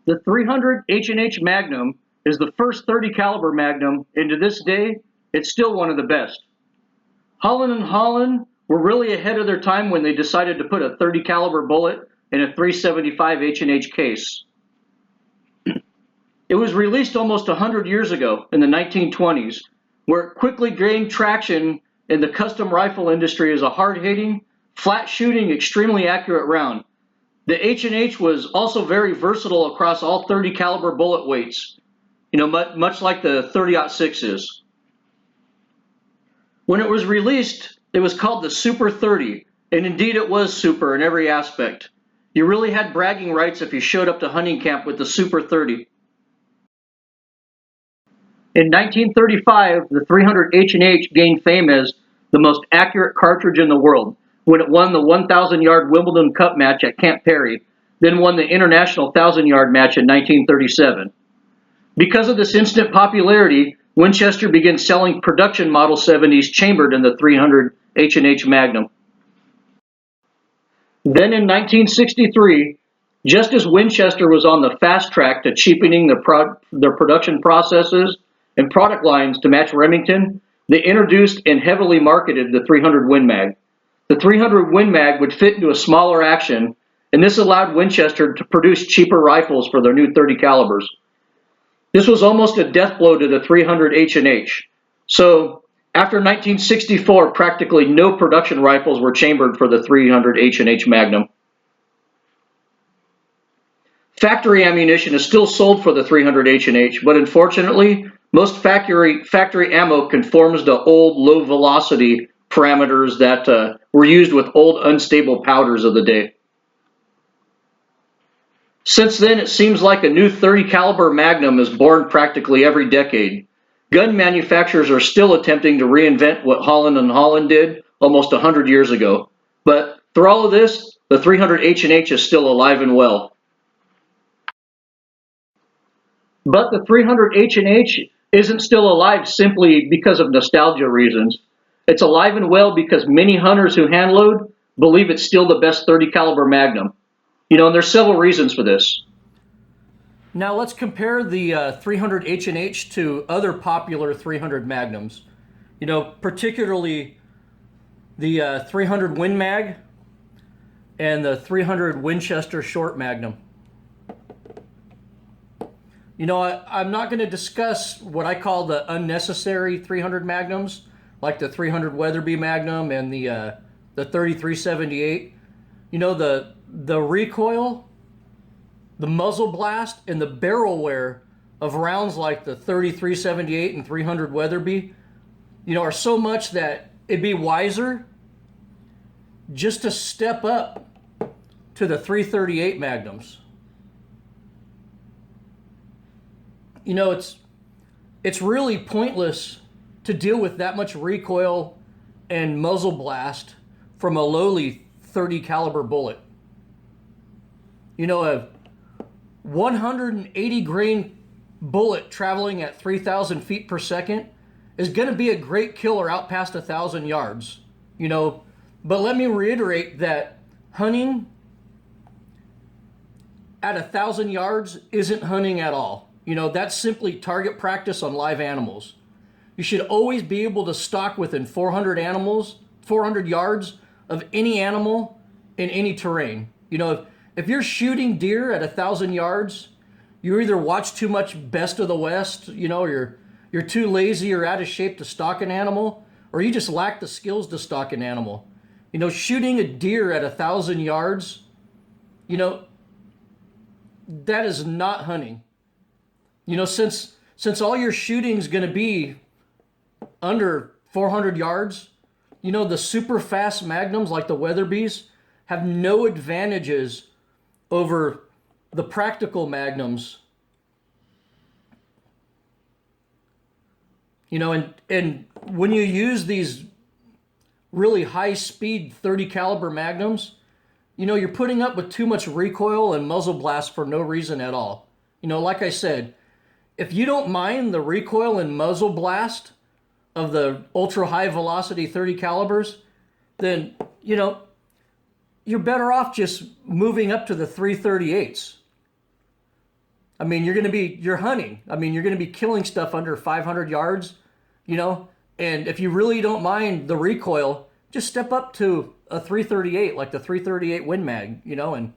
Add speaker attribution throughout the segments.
Speaker 1: The 300 H&H Magnum is the first 30 caliber Magnum, and to this day, it's still one of the best. Holland & Holland were really ahead of their time when they decided to put a 30 caliber bullet in a 375 H&H case. It was released almost 100 years ago in the 1920s, where it quickly gained traction in the custom rifle industry as a hard-hitting, flat-shooting, extremely accurate round. The H&H was also very versatile across all 30 caliber bullet weights, much like the 30-06 is. When it was released, it was called the Super 30, and indeed it was super in every aspect. You really had bragging rights if you showed up to hunting camp with the Super 30. In 1935, the 300 H&H gained fame as the most accurate cartridge in the world when it won the 1,000-yard Wimbledon Cup match at Camp Perry, then won the International 1,000-yard match in 1937. Because of this instant popularity, Winchester began selling production Model 70s chambered in the 300 H&H Magnum. Then in 1963, just as Winchester was on the fast track to cheapening their production processes and product lines to match Remington, they introduced and heavily marketed the 300 Win Mag. The 300 Win Mag would fit into a smaller action, and this allowed Winchester to produce cheaper rifles for their new 30 calibers. This was almost a death blow to the 300 H&H. So, after 1964, practically no production rifles were chambered for the 300 H&H Magnum. Factory ammunition is still sold for the 300 H&H, but unfortunately, most factory ammo conforms to old low-velocity parameters that were used with old unstable powders of the day. Since then, it seems like a new 30 caliber Magnum is born practically every decade. Gun manufacturers are still attempting to reinvent what Holland & Holland did almost 100 years ago. But through all of this, the 300 H&H is still alive and well. But the 300 H&H isn't still alive simply because of nostalgia reasons. It's alive and well because many hunters who hand load believe it's still the best 30 caliber Magnum. And there's several reasons for this.
Speaker 2: Now let's compare the 300 H&H to other popular 300 Magnums. Particularly the 300 Win Mag and the 300 Winchester Short Magnum. I'm not going to discuss what I call the unnecessary 300 Magnums, like the 300 Weatherby Magnum and the 3378. The recoil, the muzzle blast, and the barrel wear of rounds like the 3378 and 300 Weatherby, are so much that it'd be wiser just to step up to the 338 Magnums. It's really pointless to deal with that much recoil and muzzle blast from a lowly 30 caliber bullet. A 180 grain bullet traveling at 3,000 feet per second is going to be a great killer out past 1,000 yards. But let me reiterate that hunting at 1,000 yards isn't hunting at all. That's simply target practice on live animals. You should always be able to stalk within 400 yards of any animal in any terrain. If you're shooting deer at 1,000 yards, you either watch too much Best of the West, or you're too lazy or out of shape to stalk an animal, or you just lack the skills to stalk an animal. Shooting a deer at 1,000 yards, that is not hunting. Since all your shooting's going to be under 400 yards, the super fast Magnums like the Weatherbys have no advantages over the practical Magnums. And when you use these really high speed 30 caliber Magnums, you're putting up with too much recoil and muzzle blast for no reason at all. Like I said, if you don't mind the recoil and muzzle blast of the ultra high velocity 30 calibers, then, you're better off just moving up to the 338s. I mean, you're hunting. I mean, you're going to be killing stuff under 500 yards, you know? And if you really don't mind the recoil, just step up to a 338, like the 338 Win Mag, you know? And,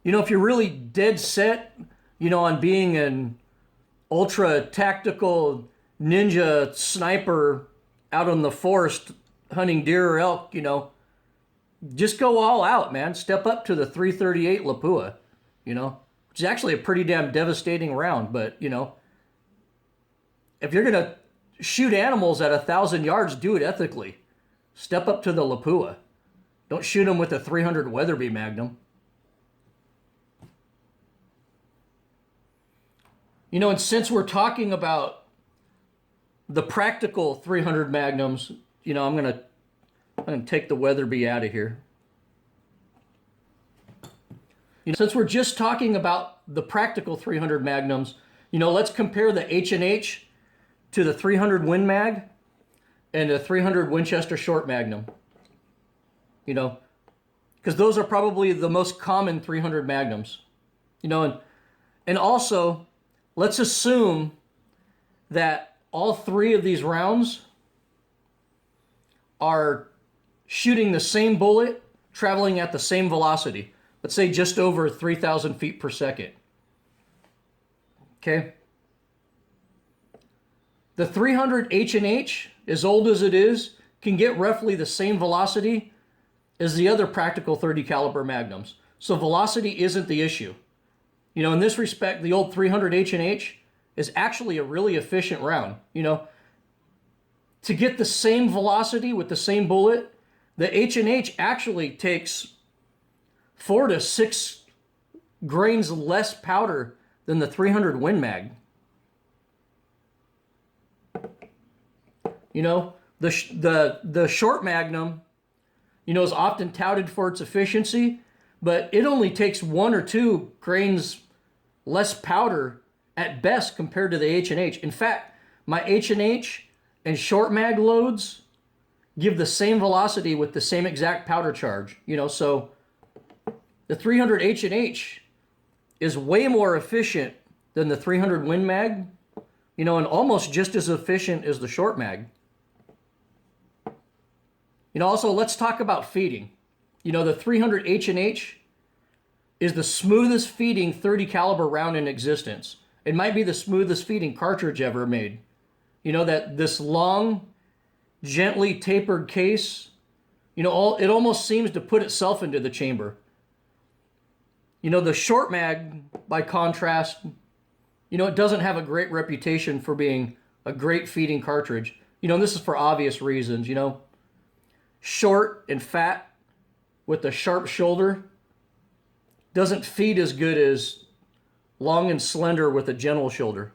Speaker 2: you know, if you're really dead set, you know, on being an ultra tactical ninja sniper out in the forest hunting deer or elk, you know, just go all out, man. Step up to the 338 Lapua, you know, which is actually a pretty damn devastating round. But, you know, if you're going to shoot animals at 1,000 yards, do it ethically. Step up to the Lapua. Don't shoot them with a 300 Weatherby Magnum. You know, and since we're talking about the practical 300 Magnums, you know, I'm going to take the Weatherby out of here. You know, since we're just talking about the practical 300 Magnums, you know, let's compare the H&H to the 300 Win Mag and the 300 Winchester Short Magnum. You know, because those are probably the most common 300 Magnums. You know, and also, let's assume that all three of these rounds are shooting the same bullet, traveling at the same velocity. Let's say just over 3,000 feet per second. Okay? The 300 H&H, as old as it is, can get roughly the same velocity as the other practical 30 caliber Magnums. So velocity isn't the issue. You know, in this respect, the old 300 H&H is actually a really efficient round. You know, to get the same velocity with the same bullet, the H&H actually takes 4 to 6 grains less powder than the 300 Win Mag. You know, the short Magnum, you know, is often touted for its efficiency, but it only takes 1 or 2 grains less powder at best compared to the H&H. In fact, my H&H and short mag loads give the same velocity with the same exact powder charge. You know, so the 300 H&H is way more efficient than the 300 Win Mag, you know, and almost just as efficient as the short mag. You know, also, let's talk about feeding. You know, the 300 H&H is the smoothest feeding 30 caliber round in existence. It might be the smoothest feeding cartridge ever made. You know, that this long, gently tapered case, you know, it almost seems to put itself into the chamber. You know, the short mag, by contrast, you know, it doesn't have a great reputation for being a great feeding cartridge. You know, and this is for obvious reasons, you know. Short and fat with a sharp shoulder doesn't feed as good as long and slender with a gentle shoulder.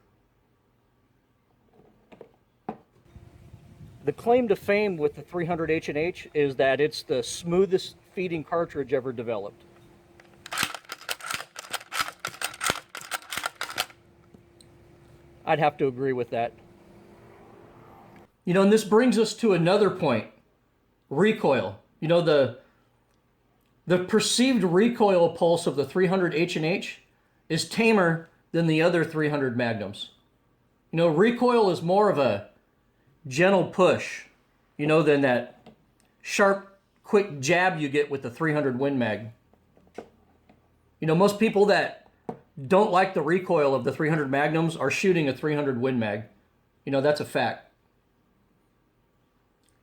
Speaker 2: The claim to fame with the 300 H&H is that it's the smoothest feeding cartridge ever developed. I'd have to agree with that. You know, and this brings us to another point. Recoil. You know, the perceived recoil pulse of the 300 H&H is tamer than the other 300 Magnums. You know, recoil is more of a gentle push, you know, than that sharp, quick jab you get with the 300 Win Mag. You know, most people that don't like the recoil of the 300 Magnums are shooting a 300 Win Mag. You know, that's a fact.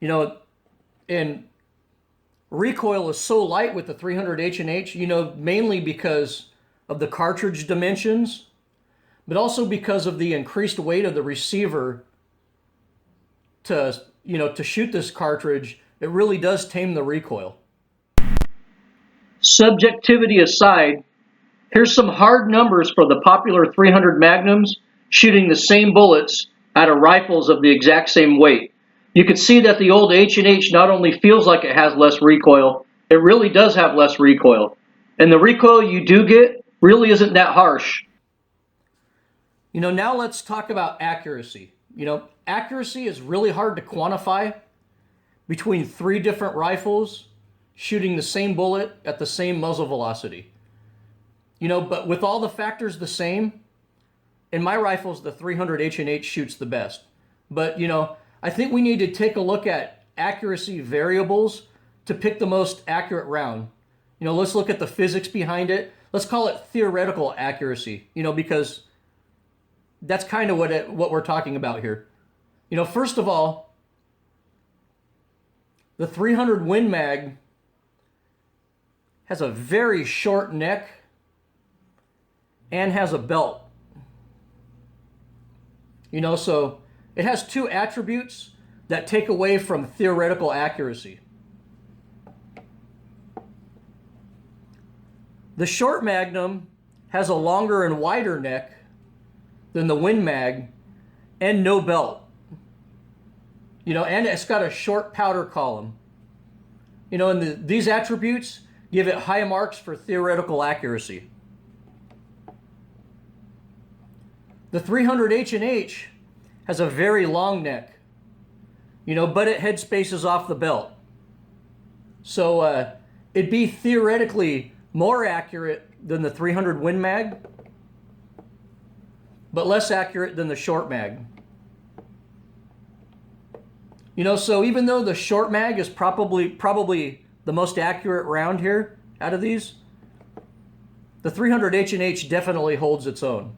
Speaker 2: You know, and recoil is so light with the 300 H&H, you know, mainly because of the cartridge dimensions, but also because of the increased weight of the receiver to, you know, to shoot this cartridge. It really does tame the recoil.
Speaker 1: Subjectivity aside, here's some hard numbers for the popular 300 Magnums shooting the same bullets out of rifles of the exact same weight. You can see that the old H&H not only feels like it has less recoil, it really does have less recoil. And the recoil you do get really isn't that harsh.
Speaker 2: You know, now let's talk about accuracy. You know, accuracy is really hard to quantify between 3 different rifles shooting the same bullet at the same muzzle velocity. But with all the factors the same, in my rifles, the 300 H&H shoots the best. But, I think we need to take a look at accuracy variables to pick the most accurate round. Let's look at the physics behind it. Let's call it theoretical accuracy, because that's kind of what we're talking about here. First of all, the 300 Win Mag has a very short neck and has a belt. So it has two attributes that take away from theoretical accuracy. The short Magnum has a longer and wider neck than the Win Mag and no belt. And it's got a short powder column. And these attributes give it high marks for theoretical accuracy. The 300 H&H has a very long neck, but it head spaces off the belt. So it'd be theoretically more accurate than the 300 Win Mag, but less accurate than the short mag. So even though the short mag is probably the most accurate round here out of these, the 300 H&H definitely holds its own.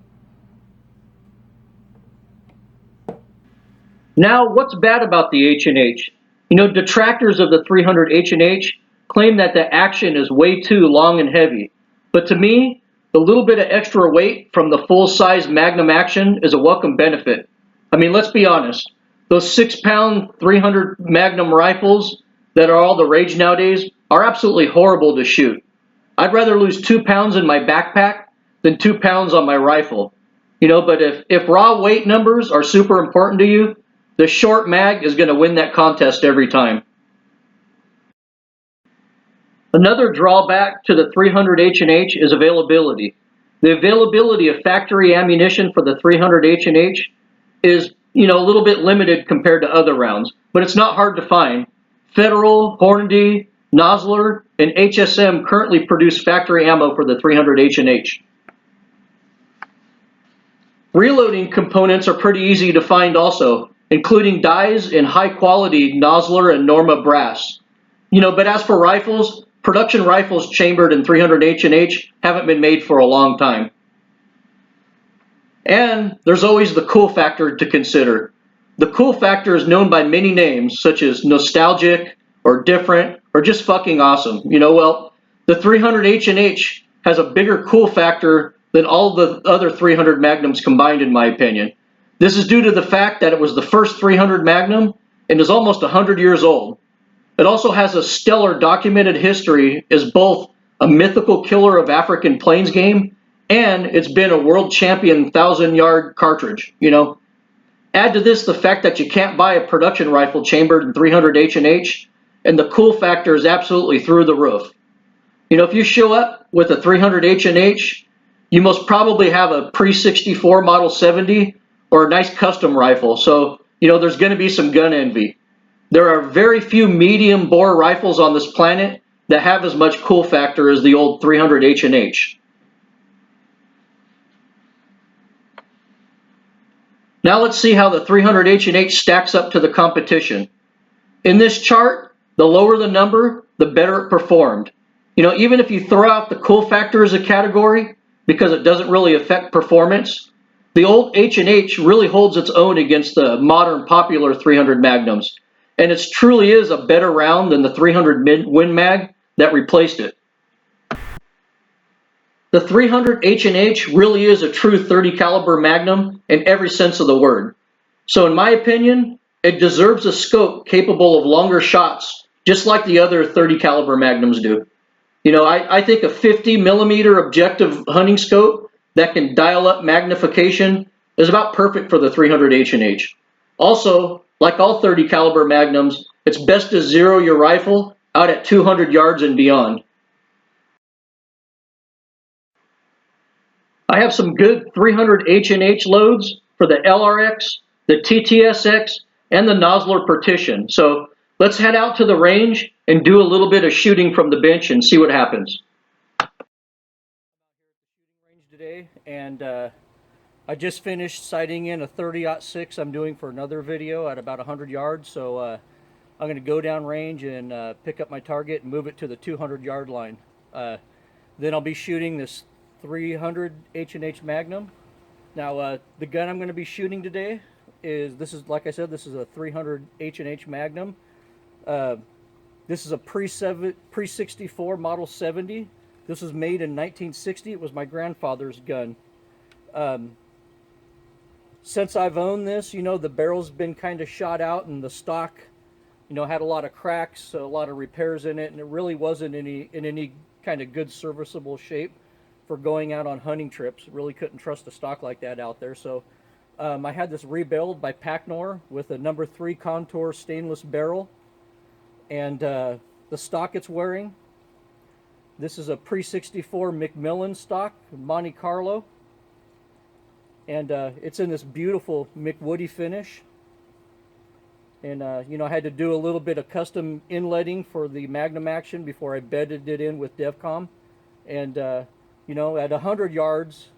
Speaker 1: Now, what's bad about the H&H? Detractors of the 300 H&H claim that the action is way too long and heavy. But to me, the little bit of extra weight from the full-size Magnum action is a welcome benefit. Let's be honest. Those 6-pound 300 Magnum rifles that are all the rage nowadays are absolutely horrible to shoot. I'd rather lose 2 pounds in my backpack than 2 pounds on my rifle. But if raw weight numbers are super important to you, the short mag is going to win that contest every time. Another drawback to the 300 H&H is availability. The availability of factory ammunition for the 300 H&H is, a little bit limited compared to other rounds, but it's not hard to find. Federal, Hornady, Nosler, and HSM currently produce factory ammo for the 300 H&H. Reloading components are pretty easy to find also, including dies in high-quality Nosler and Norma brass. But as for rifles, production rifles chambered in 300 H&H haven't been made for a long time. And there's always the cool factor to consider. The cool factor is known by many names, such as nostalgic, or different, or just fucking awesome. The 300 H&H has a bigger cool factor than all the other 300 Magnums combined, in my opinion. This is due to the fact that it was the first 300 Magnum and is almost 100 years old. It also has a stellar documented history as both a mythical killer of African Plains game and it's been a world champion 1,000-yard cartridge. Add to this the fact that you can't buy a production rifle chambered in 300 H&H, and the cool factor is absolutely through the roof. If you show up with a 300 H&H, you most probably have a pre-64 Model 70 or a nice custom rifle, so there's going to be some gun envy. There are very few medium bore rifles on this planet that have as much cool factor as the old 300 H&H. Now let's see how the 300 H&H stacks up to the competition. In this chart, the lower the number, the better it performed. Even if you throw out the cool factor as a category, because it doesn't really affect performance, the old H&H really holds its own against the modern popular 300 Magnums. And it truly is a better round than the 300 Win Mag that replaced it. The 300 H&H really is a true 30 caliber Magnum in every sense of the word. So in my opinion, it deserves a scope capable of longer shots, just like the other 30 caliber Magnums do. I think a 50 millimeter objective hunting scope that can dial up magnification is about perfect for the 300 H&H. Also, like all 30 caliber Magnums, it's best to zero your rifle out at 200 yards and beyond. I have some good 300 H&H loads for the LRX, the TTSX, and the Nosler Partition. So let's head out to the range and do a little bit of shooting from the bench and see what happens.
Speaker 2: and I just finished sighting in a 30-06 I'm doing for another video at about 100 yards, so I'm going to go down range and pick up my target and move it to the 200 yard line. Then I'll be shooting this 300 H&H Magnum. Now the gun I'm going to be shooting today like I said, this is a 300 H&H Magnum. This is a pre-64 model 70. This was made in 1960. It was my grandfather's gun. Since I've owned this, you know, the barrel's been kind of shot out, and the stock, you know, had a lot of cracks, a lot of repairs in it, and it really wasn't in any kind of good serviceable shape for going out on hunting trips. Really couldn't trust a stock like that out there. So I had this rebuilt by Pacnor with a number 3 contour stainless barrel, and the stock it's wearing, this is a pre-64 Macmillan stock, Monte Carlo. And it's in this beautiful McWoody finish. And you know, I had to do a little bit of custom inletting for the Magnum action before I bedded it in with DevCom. And you know, at 100 yards,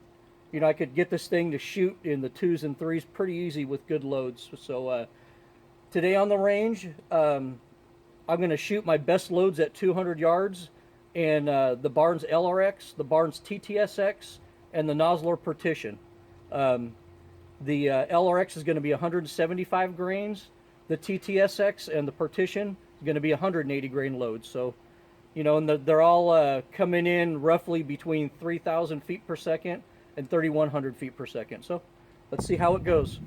Speaker 2: you know, I could get this thing to shoot in the 2s and 3s pretty easy with good loads. So today on the range, I'm going to shoot my best loads at 200 yards, and the Barnes LRX, the Barnes TTSX, and the Nosler Partition. The LRX is going to be 175 grains. The TTSX and the Partition is going to be 180 grain loads. So, you know, and they're all coming in roughly between 3,000 feet per second and 3,100 feet per second. So let's see how it goes.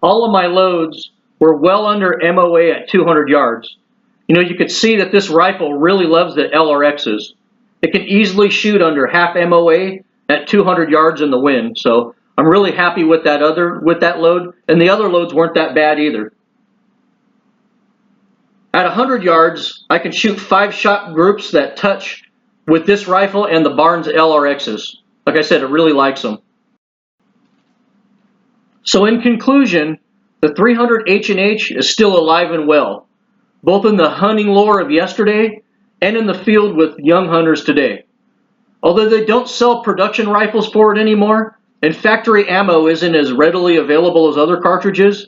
Speaker 1: All of my loads were well under MOA at 200 yards. You know, you could see that this rifle really loves the LRXs. It can easily shoot under half MOA at 200 yards in the wind. So I'm really happy with that load, and the other loads weren't that bad either. At 100 yards, I can shoot 5-shot groups that touch with this rifle and the Barnes LRXs. Like I said, it really likes them. So in conclusion, the 300 H&H is still alive and well, both in the hunting lore of yesterday and in the field with young hunters today. Although they don't sell production rifles for it anymore, and factory ammo isn't as readily available as other cartridges,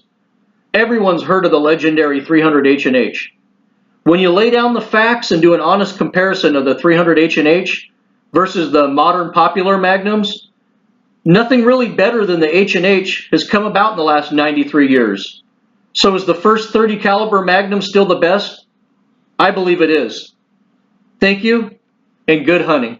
Speaker 1: everyone's heard of the legendary 300 H&H. When you lay down the facts and do an honest comparison of the 300 H&H versus the modern popular Magnums, nothing really better than the H&H has come about in the last 93 years. So is the first .30 caliber Magnum still the best? I believe it is. Thank you, and good hunting.